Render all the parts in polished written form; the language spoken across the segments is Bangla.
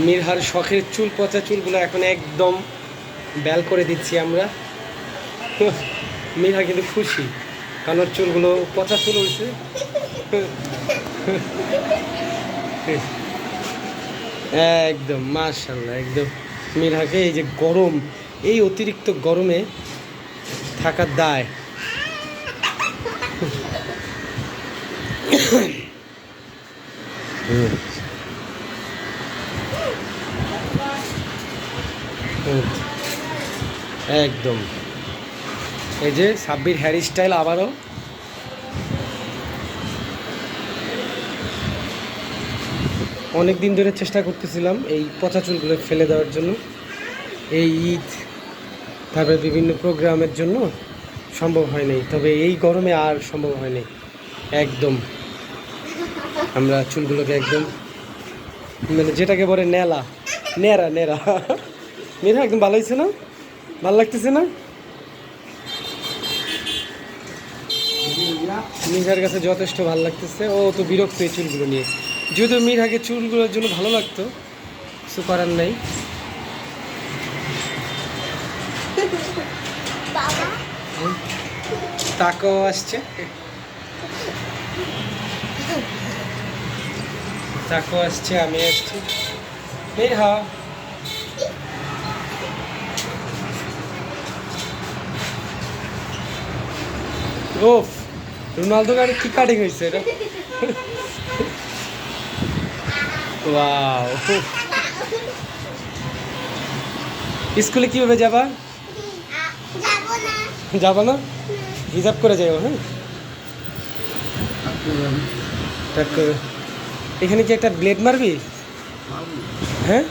মিরহার শখের চুল, পচা চুলগুলো এখন একদম ব্যাল করে দিচ্ছি আমরা। মিরহা কিন্তু খুশি, কারণ ওর চুলগুলো পচা চুল হয়েছে। একদম মাশাআল্লাহ, একদম মিরহাকে এই যে গরম, এই অতিরিক্ত গরমে থাকার দায়। একদম এই যে সাব্বির হেয়ার স্টাইল আবারও। অনেক দিন ধরে চেষ্টা করতেছিলাম এই পচা চুলগুলো ফেলে দেওয়ার জন্য, এই ঈদ তারপরে বিভিন্ন প্রোগ্রামের জন্য সম্ভব হয় নাই, তবে এই গরমে আর সম্ভব হয় নাই। একদম আমরা চুলগুলোকে একদম মানে যেটাকে বলে নেলা, নেড়া নেড়া। মেয়েরা একদম ভালো হয়েছে না? ভালো লাগতেছে না? মিরহার কাছে যথেষ্ট ভালো লাগতেছে। ও তো বিরক্ত এই চুলগুলো নিয়ে, যদিও মিরহাকে চুলগুলোর জন্য ভালো লাগতো, কিছু করার নাই। তাকাও আসছে, তাকাও আসছে, আমি আসছি। মিরহা ওফ, রোনালদো গাড়ি কি কাটিং হয়েছে এটা! ওয়াও, স্কুলে কিভাবে যাবা? যাবা না? হিসাব করে যাও। হ্যাঁ, এখানে কি একটা ব্লেড মারবি? হ্যাঁ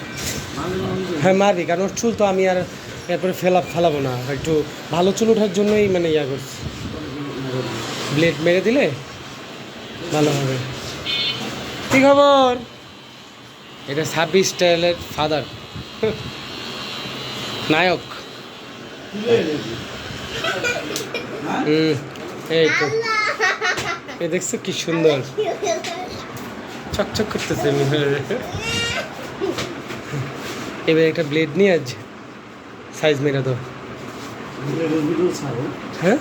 হ্যাঁ মারবি, কারণ ওর চুল তো আমি আর এরপরে ফেলাবো না, একটু ভালো চুল ওঠার জন্যই মানে ইয়া করছি, ব্লেড মেরে দিলে ভালো হবে। কি খবর? এটা সাব্বির স্টাইলের ফাদার, নায়ক। এই তো, এ দেখছো কি সুন্দর চকচক করতেছে। এবার একটা ব্লেড নিয়ে আজ সাইজ মেরা দাও। হ্যাঁ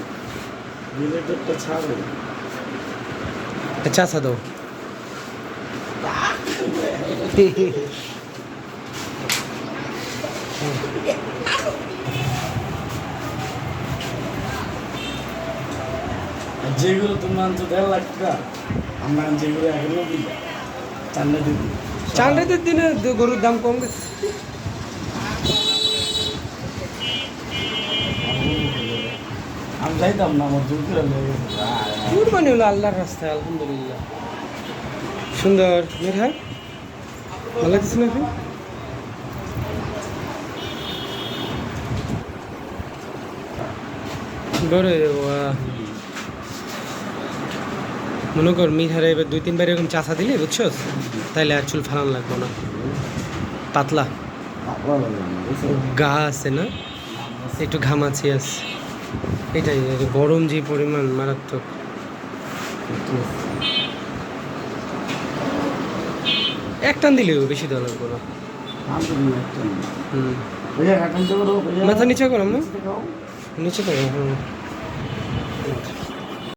চাষা দাও। যেগুলো তুমি আনছো 1.5 লাখ টাকা, আমরা যেগুলো এখনো দিই চান্ডাদের দিনে গরুর দাম কম গেছে। আমি যাইতাম না, আমার জোর করে কুরবানি হলো আল্লাহর রাস্তায়, আলহামদুলিল্লাহ। সুন্দর মিরহা, ভালো লাগছে না? এখন বড় মনে কর মিরহারে এবার 2-3 বার এরকম চাষা দিলে, বুঝছো, তাইলে আর চুল ফালানো লাগবো না। পাতলা গা আছে না, একটু ঘামাচি আছে, এটাই। গরম যে পরিমাণ মারাত্মক। এক টান দিলেও বেশি দেওয়া লাগবো না। মাথা নিচে করো, নিচে করো।